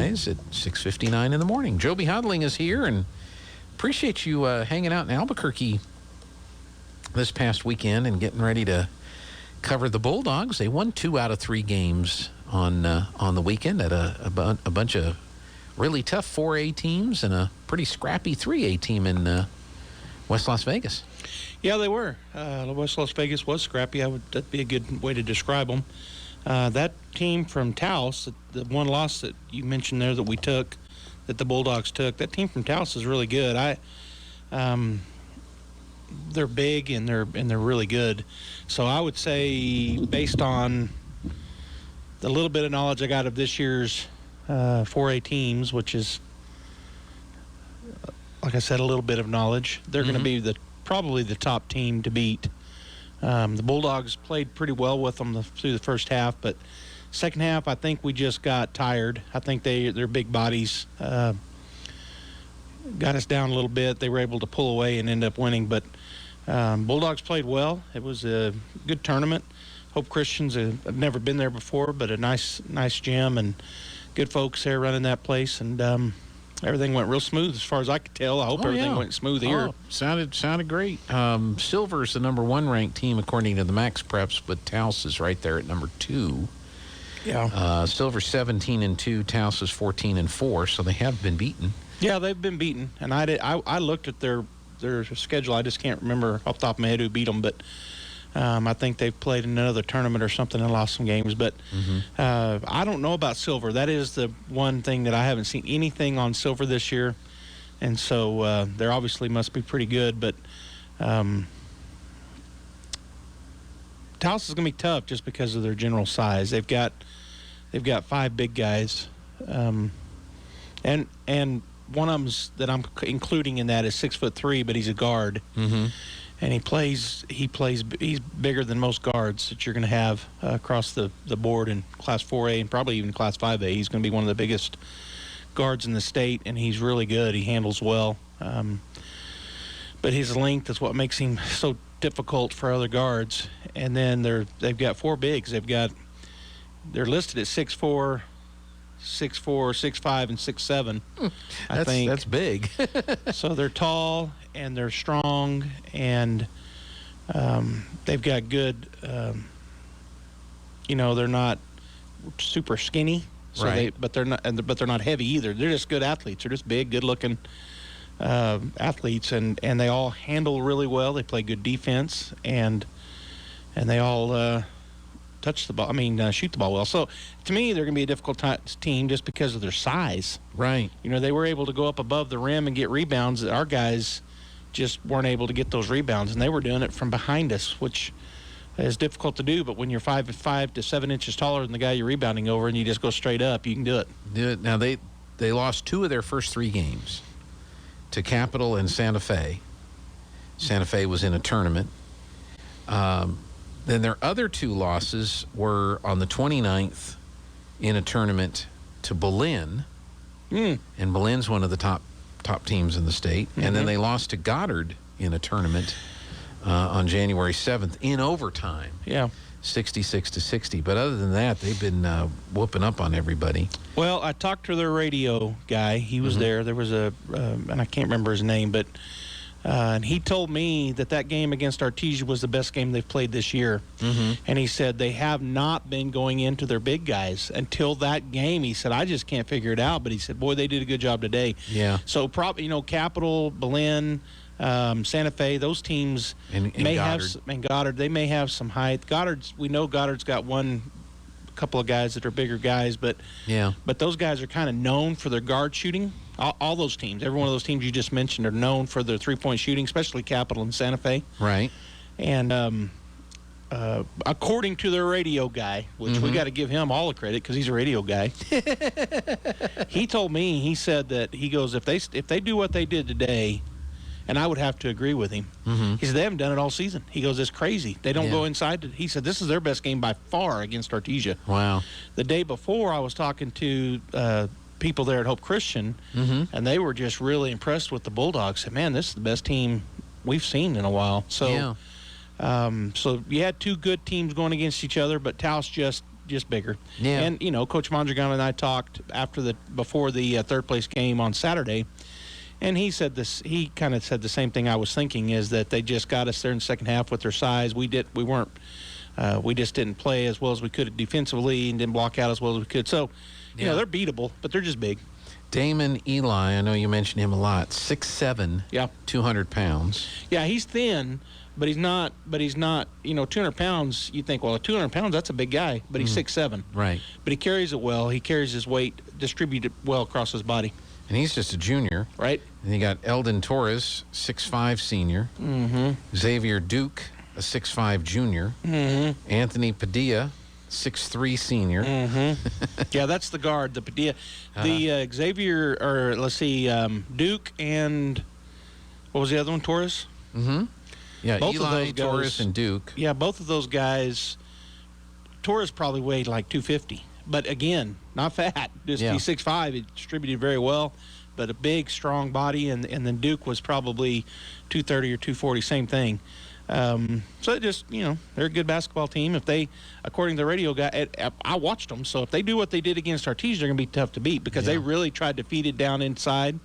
rise at 6:59 in the morning. Joby Houghtaling is here, and appreciate you hanging out in Albuquerque this past weekend and getting ready to cover the Bulldogs. They won 2 out of 3 games on the weekend at a bunch of really tough 4A teams and a pretty scrappy 3A team in West Las Vegas. Yeah, they were. West Las Vegas was scrappy. That'd be a good way to describe them. That team from Taos, the one loss that you mentioned there that we took, that the Bulldogs took, that team from Taos is really good. They're big and they're really good. So I would say, based on the little bit of knowledge I got of this year's 4A teams, which is, like I said, a little bit of knowledge, they're going to be probably the top team to beat. The Bulldogs played pretty well with them through the first half, but second half, I think we just got tired. I think their big bodies got us down a little bit. They were able to pull away and end up winning, but Bulldogs played well. It was a good tournament. Hope Christians have never been there before, but a nice gym and good folks there running that place, and everything went real smooth as far as I could tell. I hope everything went smooth here. Sounded great. Silver's the number 1 ranked team according to the Max Preps, but Taos is right there at number 2. Yeah. Silver's 17-2, Taos is 14-4, so they have been beaten. Yeah, they've been beaten, and I looked at their schedule. I just can't remember off the top of my head who beat them, but I think they've played in another tournament or something and lost some games. But I don't know about Silver. That is the one thing that I haven't seen anything on Silver this year, and so they obviously must be pretty good. But Taos is going to be tough just because of their general size. They've got 5 big guys, and one of them's that I'm including in that is 6'3", but he's a guard. And he's bigger than most guards that you're going to have across the board in Class 4A and probably even Class 5A. He's going to be one of the biggest guards in the state, and he's really good. He handles well. But his length is what makes him so difficult for other guards. And then they've got 4 bigs. They're listed at 6'4", 6'5", and 6'7". I think that's big. So they're tall and they're strong, and they've got good. They're not super skinny, so right? But they're not heavy either. They're just good athletes. They're just big, good-looking athletes, and they all handle really well. They play good defense, and they all touch the ball. Shoot the ball well. So, to me, they're going to be a difficult team just because of their size. Right. They were able to go up above the rim and get rebounds. Our guys just weren't able to get those rebounds, and they were doing it from behind us, which is difficult to do. But when you're 5 to 7 inches taller than the guy you're rebounding over, and you just go straight up, you can do it. Now, they lost 2 of their first 3 games to Capital and Santa Fe. Santa Fe was in a tournament. Then their other 2 losses were on the 29th in a tournament to Belen. And Belen's one of the top teams in the state. And then they lost to Goddard in a tournament on January 7th in overtime. Yeah. 66-60. But other than that, they've been whooping up on everybody. Well, I talked to their radio guy. He was there. There was and I can't remember his name, but and he told me that game against Artesia was the best game they've played this year. And he said they have not been going into their big guys until that game. He said, I just can't figure it out. But he said, boy, they did a good job today. Yeah. So, Capital, Belen, Santa Fe, those teams and may Goddard. and Goddard, they may have some height. We know Goddard's got a couple of guys that are bigger guys, but those guys are kind of known for their guard shooting. All those teams, every one of those teams you just mentioned, are known for their three-point shooting, especially Capital and Santa Fe. Right. And according to their radio guy, which we got to give him all the credit because he's a radio guy, he told me, he said that, he goes, if they do what they did today, and I would have to agree with him. He said they haven't done it all season. He goes, it's crazy. They don't go inside. He said this is their best game by far against Artesia. Wow. The day before, I was talking to people there at Hope Christian, and they were just really impressed with the Bulldogs. Said, man, this is the best team we've seen in a while. So, so you had 2 good teams going against each other, but Taos just just bigger. Yeah. And Coach Mondragon and I talked before the third place game on Saturday, and he said this. He kind of said the same thing I was thinking, is that they just got us there in the second half with their size. We just didn't play as well as we could defensively and didn't block out as well as we could. So, they're beatable, but they're just big. Damon Eli, I know you mentioned him a lot. 6'7", Yeah, 200 pounds. Yeah, he's thin, but he's not. 200 pounds. You think, well, 200 pounds, that's a big guy, but he's 6'7". Right. But he carries it well. He carries his weight distributed well across his body. And he's just a junior. Right. And you got Eldon Torres, 6'5" senior. Mm-hmm. Xavier Duke, a 6'5" junior. Mm-hmm. Anthony Padilla, 6'3" senior. Mm-hmm. Yeah, that's the guard, the Padilla. The Xavier, or let's see, Duke and what was the other one, Torres? Mm-hmm. Yeah, Both of Eli, those guys, Torres, and Duke. Yeah, both of those guys. Torres probably weighed like 250, but again, not fat. Just he's 6'5". He distributed very well, but a big, strong body. And then Duke was probably 230 or 240, same thing. So it just, they're a good basketball team. If they, according to the radio guy, I watched them. So if they do what they did against Artesia, they're going to be tough to beat, because they really tried to feed it down inside,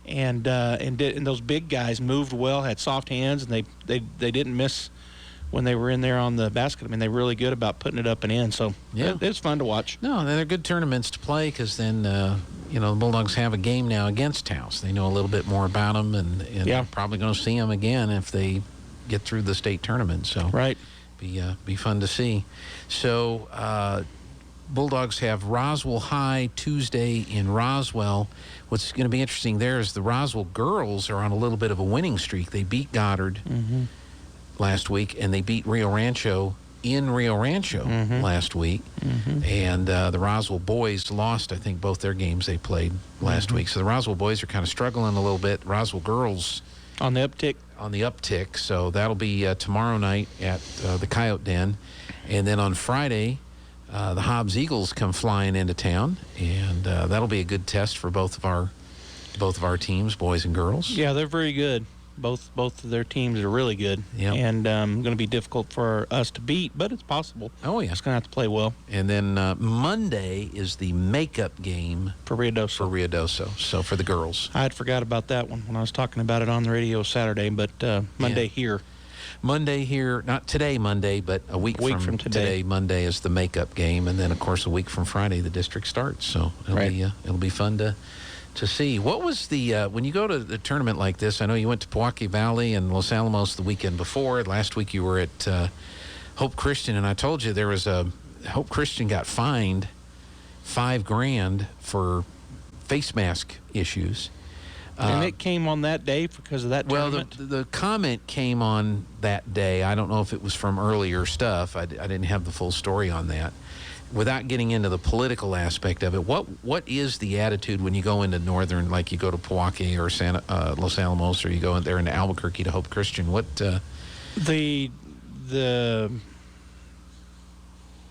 and those big guys moved well, had soft hands, and they didn't miss when they were in there on the basket. I mean, they're really good about putting it up and in. So it's fun to watch. No, they're good tournaments to play, because then, the Bulldogs have a game now against Taos. They know a little bit more about them, and they're probably going to see them again if they get through the state tournament. So right, be fun to see. So Bulldogs have Roswell High Tuesday in Roswell. What's going to be interesting there is the Roswell girls are on a little bit of a winning streak. They beat Goddard last week, and they beat Rio Rancho in Rio Rancho last week. And the Roswell boys lost, I think, both their games they played last week. So the Roswell boys are kind of struggling a little bit. Roswell girls on the uptick. So that'll be tomorrow night at the Coyote Den. And then on Friday, the Hobbs Eagles come flying into town, and that'll be a good test for both of our teams, boys and girls. Yeah, they're very good. Both of their teams are really good, and going to be difficult for us to beat, but it's possible. Oh, yeah. It's going to have to play well. And then Monday is the makeup game for Ruidoso. So for the girls. I had forgot about that one when I was talking about it on the radio Saturday, but Monday here. Monday here, not today Monday, but a week from today Monday is the makeup game, and then, of course, a week from Friday the district starts. So it'll be fun to see. What was the when you go to the tournament like this? I know you went to Pewaukee Valley and Los Alamos the weekend before. Last week you were at Hope Christian, and I told you there was Hope Christian got fined $5,000 for face mask issues. And it came on that day because of that tournament? Well, the comment came on that day. I don't know if it was from earlier stuff. I didn't have the full story on that. Without getting into the political aspect of it, what is the attitude when you go into northern, like you go to Pewaukee or Los Alamos, or you go in there into Albuquerque to Hope Christian? What the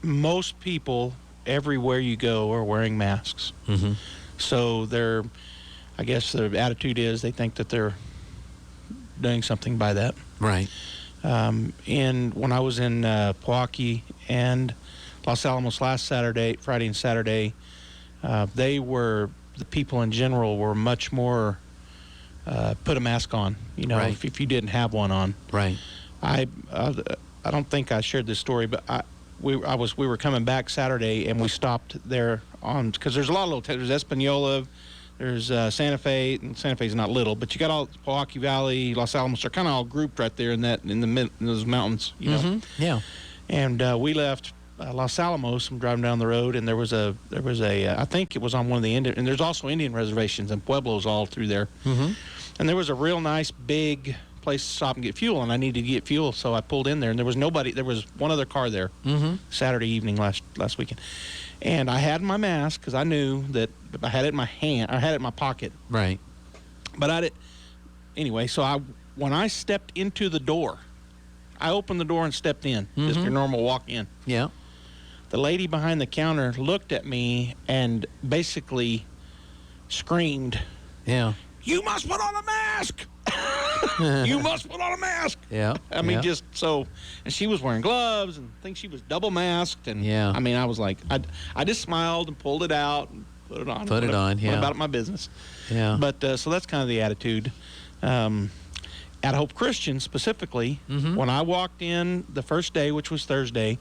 most people everywhere you go are wearing masks. So I guess their attitude is they think that they're doing something by that. Right. And when I was in Pewaukee and Los Alamos last Friday and Saturday, the people in general were much more put a mask on, right. if you didn't have one on. Right. I don't think I shared this story, but we were coming back Saturday, and we stopped there because there's a lot of little there's Espanola, there's Santa Fe, and Santa Fe's not little, but you got all Pewaukee Valley, Los Alamos are kind of all grouped right there in those mountains, Yeah. And we left Los Alamos. I'm driving down the road, and there was a I think it was on one of the Indian, and there's also Indian reservations and pueblos all through there. And there was a real nice big place to stop and get fuel, and I needed to get fuel, so I pulled in there, and there was nobody. There was one other car there Saturday evening last weekend, and I had my mask because I knew that I had it in my hand. I had it in my pocket. Right. But I didn't. Anyway, so when I stepped into the door, I opened the door and stepped in, just your normal walk in. Yeah. The lady behind the counter looked at me and basically screamed, Yeah. "You must put on a mask!" You must put on a mask. Yeah. I mean, yeah. just so, and she was wearing gloves, and I think she was double masked, and Yeah. I mean, I was like, I just smiled and pulled it out and put it on. Put it on, yeah. What about my business? Yeah. But so that's kind of the attitude. At Hope Christian specifically, when I walked in the first day, which was Thursday,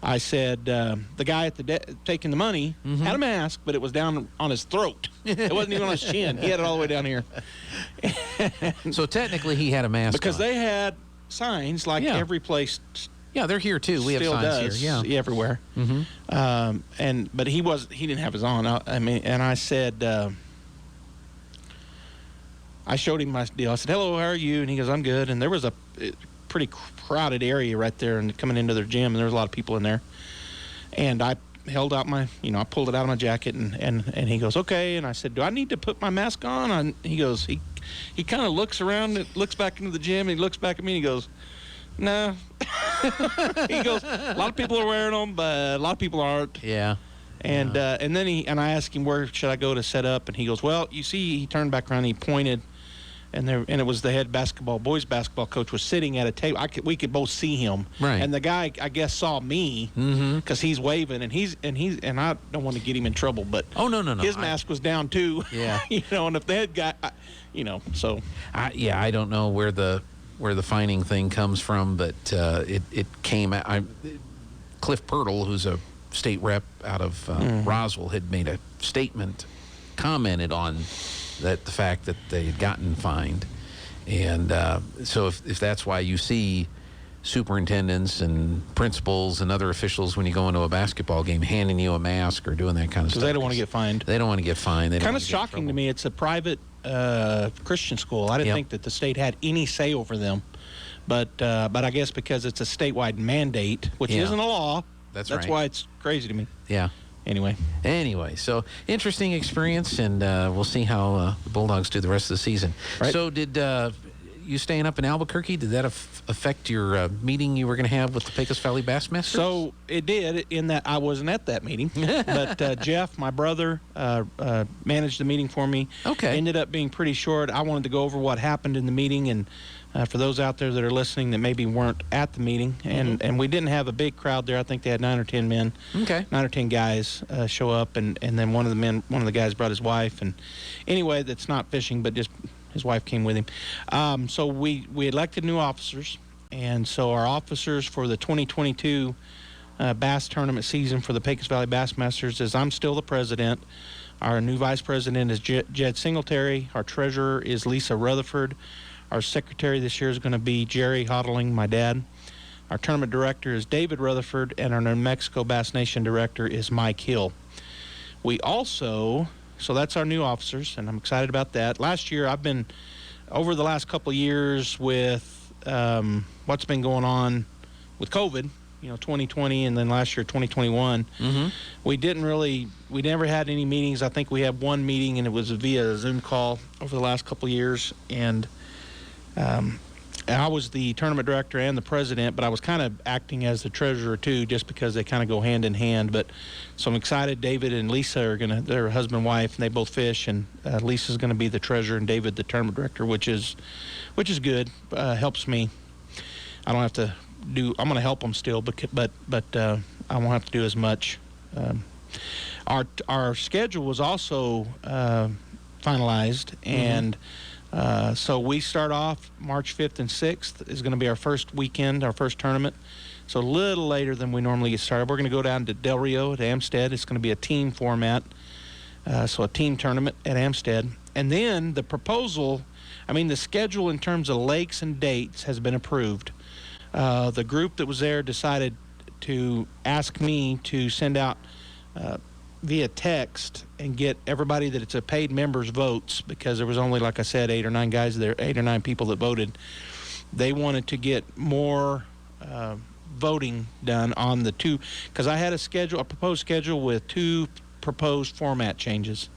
I said the guy at the taking the money had a mask, but it was down on his throat. It wasn't even on his chin. He had it all the way down here. So technically, he had a mask because on. they had signs like every place. Yeah, they're here too. We have Still signs does, here. Yeah. everywhere. But he didn't have his on. I mean, and I said. I showed him my deal. I said, "Hello, how are you?" And he goes, "I'm good." And there was a pretty crowded area right there, and coming into their gym, and there was a lot of people in there. And I held out I pulled it out of my jacket, and he goes, "Okay." And I said, "Do I need to put my mask on?" And he goes, he kind of looks around, and looks back into the gym, and he looks back at me, and he goes, "No." He goes, "A lot of people are wearing them, but a lot of people aren't." Yeah. And and then I asked him, where should I go to set up? And he goes, "Well, you see," he turned back around, and he pointed. And it was the head boys basketball coach was sitting at a table. We could both see him. Right. And the guy, I guess, saw me because he's waving, and I don't want to get him in trouble, but no. His mask was down too. Yeah. And if the head guy, so. I don't know where the fining thing comes from, but it came out. Cliff Pirtle, who's a state rep out of Roswell, had made a statement, commented on the fact that they had gotten fined. And so if that's why you see superintendents and principals and other officials when you go into a basketball game handing you a mask or doing that kind of stuff. Because they don't want to get fined. They don't want to get fined. Kind of shocking to me. It's a private Christian school. I didn't think that the state had any say over them. But I guess because it's a statewide mandate, which isn't a law. That's right. Why it's crazy to me. Yeah. Anyway, so interesting experience, and we'll see how the Bulldogs do the rest of the season. Right. So did you staying up in Albuquerque, did that affect your meeting you were going to have with the Pecos Valley Bassmasters? So it did, in that I wasn't at that meeting. But Jeff, my brother, managed the meeting for me. Okay. Ended up being pretty short. I wanted to go over what happened in the meeting, and for those out there that are listening that maybe weren't at the meeting, and we didn't have a big crowd there. I think they had 9 or 10 men, 9 or 10 guys show up, and then one of the guys brought his wife, and anyway, that's not fishing, but just his wife came with him. So we elected new officers, and so our officers for the 2022 bass tournament season for the Pecos Valley Bassmasters is I'm still the president. Our new vice president is Jed Singletary. Our treasurer is Lisa Rutherford. Our secretary this year is going to be Jerry Houghtaling, my dad. Our tournament director is David Rutherford, and our New Mexico Bass Nation director is Mike Hill. We also, so that's our new officers, and I'm excited about that. Last year, I've been, over the last couple of years with what's been going on with COVID, 2020, and then last year, 2021, we never had any meetings. I think we had one meeting, and it was via Zoom call over the last couple of years, and I was the tournament director and the president, but I was kind of acting as the treasurer too, just because they kind of go hand in hand. But so I'm excited. David and Lisa they're husband and wife, and they both fish. And Lisa's going to be the treasurer, and David the tournament director, which is good. Helps me. I don't have to do. I'm going to help them still, but I won't have to do as much. Our schedule was also finalized, and. So we start off March 5th and 6th is going to be our first weekend, our first tournament. So a little later than we normally get started. We're going to go down to Del Rio at Amstead. It's going to be a team format, so a team tournament at Amstead. And then the the schedule in terms of lakes and dates has been approved. The group that was there decided to ask me to send out via text and get everybody that it's a paid members votes, because there was only, like I said, 8 or 9 guys there, 8 or 9 people that voted. They wanted to get more voting done on the two, because I had a proposed schedule with 2 proposed format changes.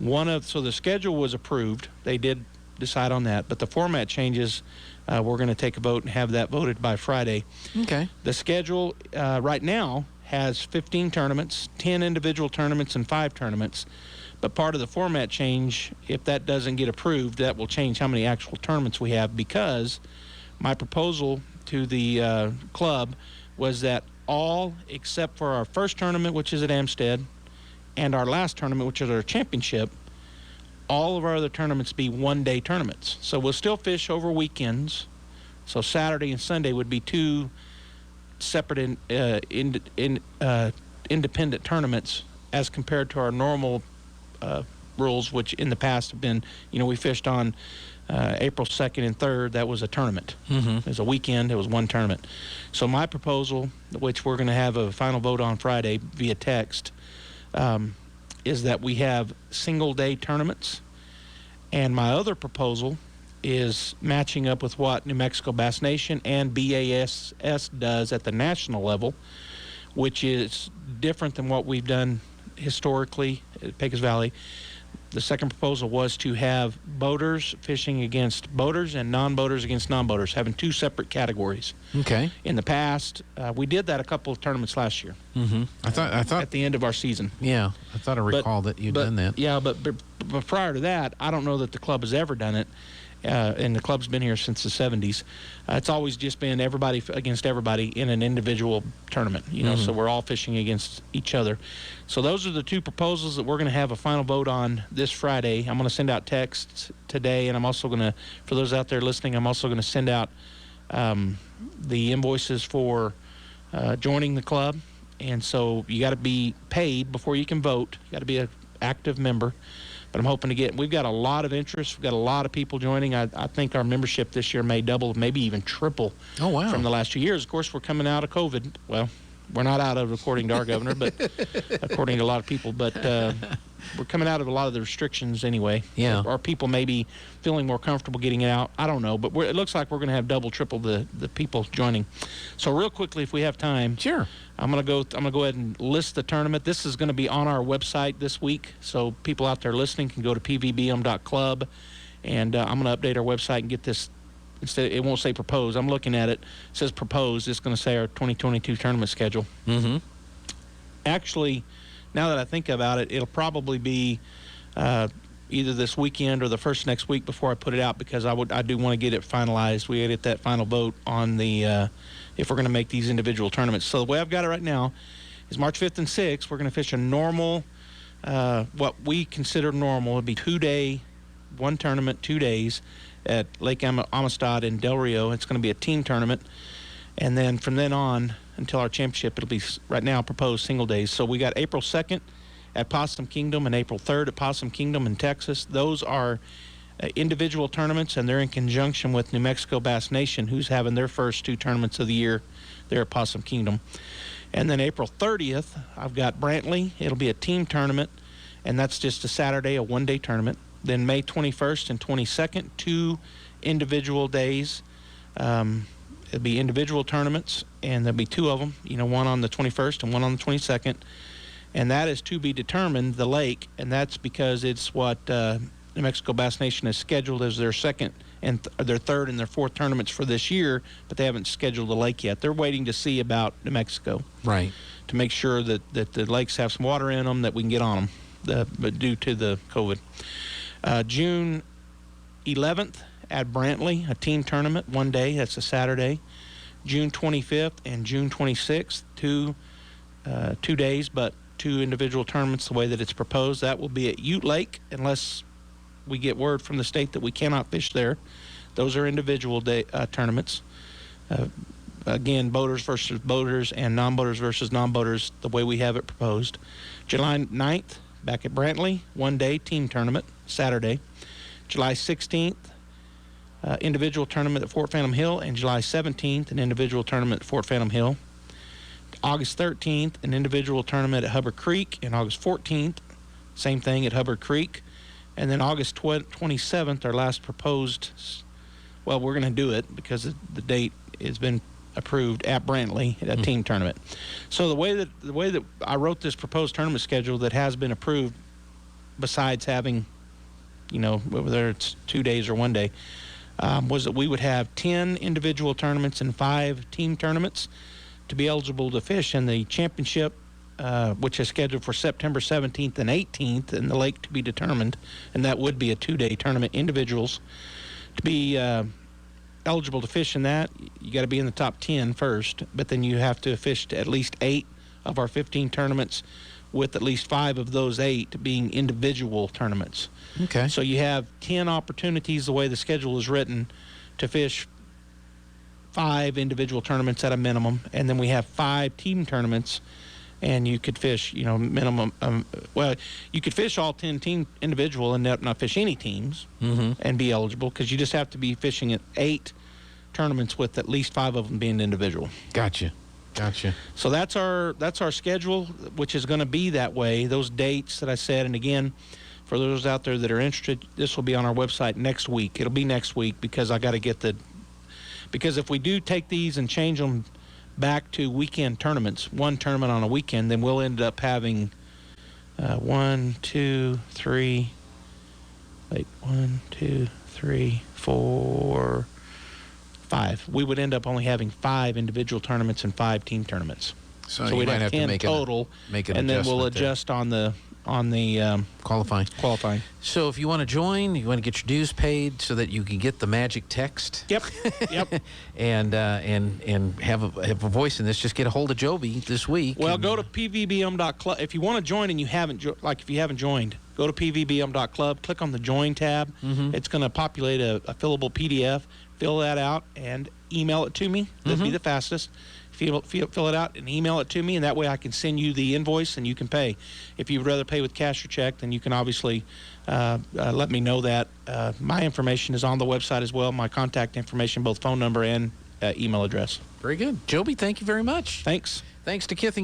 So the schedule was approved. They did decide on that, but the format changes, we're going to take a vote and have that voted by Friday. Okay. The schedule right now has 15 tournaments, 10 individual tournaments, and 5 tournaments. But part of the format change, if that doesn't get approved, that will change how many actual tournaments we have, because my proposal to the club was that all except for our first tournament, which is at Amstead, and our last tournament, which is our championship, all of our other tournaments be one-day tournaments. So we'll still fish over weekends. So Saturday and Sunday would be two separate independent tournaments as compared to our normal rules, which in the past have been, we fished on April 2nd and 3rd. That was a tournament. It was a weekend. It was one tournament. So my proposal, which we're going to have a final vote on Friday via text, is that we have single-day tournaments. And my other proposal is matching up with what New Mexico Bass Nation and BASS does at the national level, which is different than what we've done historically at Pecos Valley. The second proposal was to have boaters fishing against boaters and non-boaters against non-boaters, having two separate categories. Okay. In the past, we did that a couple of tournaments last year. I thought at the end of our season. Yeah, I thought I recalled that you'd done that. Yeah, but prior to that, I don't know that the club has ever done it. And the club's been here since the 70s. It's always just been everybody against everybody in an individual tournament, so we're all fishing against each other. So those are the two proposals that we're going to have a final vote on this Friday. I'm going to send out texts today, and I'm also going to, for those out there listening, I'm also going to send out the invoices for joining the club. And so you got to be paid before you can vote. You got to be an active member. But I'm hoping to we've got a lot of interest. We've got a lot of people joining. I think our membership this year may double, maybe even triple from the last 2 years. Of course, we're coming out of COVID. Well, we're not out of, according to our governor, but according to a lot of people. But we're coming out of a lot of the restrictions anyway. Yeah. Or people may be feeling more comfortable getting it out. I don't know. But it looks like we're going to have double, triple the people joining. So real quickly, if we have time. Sure. I'm gonna go ahead and list the tournament. This is going to be on our website this week, so people out there listening can go to pvbm.club, and I'm going to update our website and get this. Instead, it won't say proposed. I'm looking at it. It says proposed. It's going to say our 2022 tournament schedule. Actually, now that I think about it, it'll probably be either this weekend or the first next week before I put it out, because I do want to get it finalized. We get that final vote on the if we're going to make these individual tournaments. So the way I've got it right now is March 5th and 6th. We're going to fish a normal, what we consider normal. It'd be 2-day, one tournament, 2 days at Lake Amistad in Del Rio. It's going to be a team tournament. And then from then on until our championship, it'll be right now proposed single days. So we got April 2nd at Possum Kingdom and April 3rd at Possum Kingdom in Texas. Those are individual tournaments, and they're in conjunction with New Mexico Bass Nation, who's having their first two tournaments of the year there at Possum Kingdom. And then April 30th, I've got Brantley. It'll be a team tournament, and that's just a Saturday, a one-day tournament. Then May 21st and 22nd, two individual days. It'll be individual tournaments, and there'll be two of them, one on the 21st and one on the 22nd. And that is to be determined, the lake, and that's because it's what New Mexico Bass Nation has scheduled as their second and their third and their fourth tournaments for this year, but they haven't scheduled the lake yet. They're waiting to see about New Mexico, right, to make sure that the lakes have some water in them, that we can get on them, but due to the COVID. June 11th at Brantley, a team tournament, one day. That's a Saturday. June 25th and June 26th, 2 days, but two individual tournaments the way that it's proposed. That will be at Ute Lake, unless we get word from the state that we cannot fish there. Those are individual day tournaments. Again, boaters versus boaters and non-boaters versus non-boaters, the way we have it proposed. July 9th, back at Brantley, one-day team tournament, Saturday. July 16th, individual tournament at Fort Phantom Hill, and July 17th, an individual tournament at Fort Phantom Hill. August 13th, an individual tournament at Hubbard Creek, and August 14th, same thing at Hubbard Creek. And then August 27th, our last proposed, well, we're going to do it because the date has been approved at Brantley at a team tournament. So the way that I wrote this proposed tournament schedule that has been approved, besides having, whether it's 2 days or 1 day, was that we would have 10 individual tournaments and 5 team tournaments to be eligible to fish in the championship which is scheduled for September 17th and 18th in the lake to be determined, and that would be a 2-day tournament. Individuals to be eligible to fish in that, you got to be in the top 10 first, but then you have to fish to at least 8 of our 15 tournaments, with at least 5 of those 8 being individual tournaments. Okay. So you have 10 opportunities, the way the schedule is written, to fish 5 individual tournaments at a minimum, and then we have 5 team tournaments, and you could fish, minimum. You could fish all 10 team individual and not fish any teams and be eligible, because you just have to be fishing at 8 tournaments with at least 5 of them being individual. Gotcha. So that's our schedule, which is going to be that way. Those dates that I said, and again, for those out there that are interested, this will be on our website next week. It'll be next week, because I got to get because if we do take these and change them back to weekend tournaments, one tournament on a weekend, then we'll end up having 1, 2, 3, 4, 5. We would end up only having 5 individual tournaments and 5 team tournaments. So we'd might have 10 to make total, make an and then we'll adjustment there. adjust on the qualifying. So if you want to join, you want to get your dues paid so that you can get the magic text. Yep. and have a voice in this. Just get a hold of Joby this week. Well, go to pvbm.club if you want to join and you haven't joined. Go to pvbm.club, click on the join tab. It's going to populate a fillable PDF. Fill that out and email it to me. That'd be the fastest. Fill it out and email it to me, and that way I can send you the invoice and you can pay. If you'd rather pay with cash or check, then you can obviously let me know that. My information is on the website as well, my contact information, both phone number and email address. Very good. Joby, thank you very much. Thanks. Thanks to Kithing.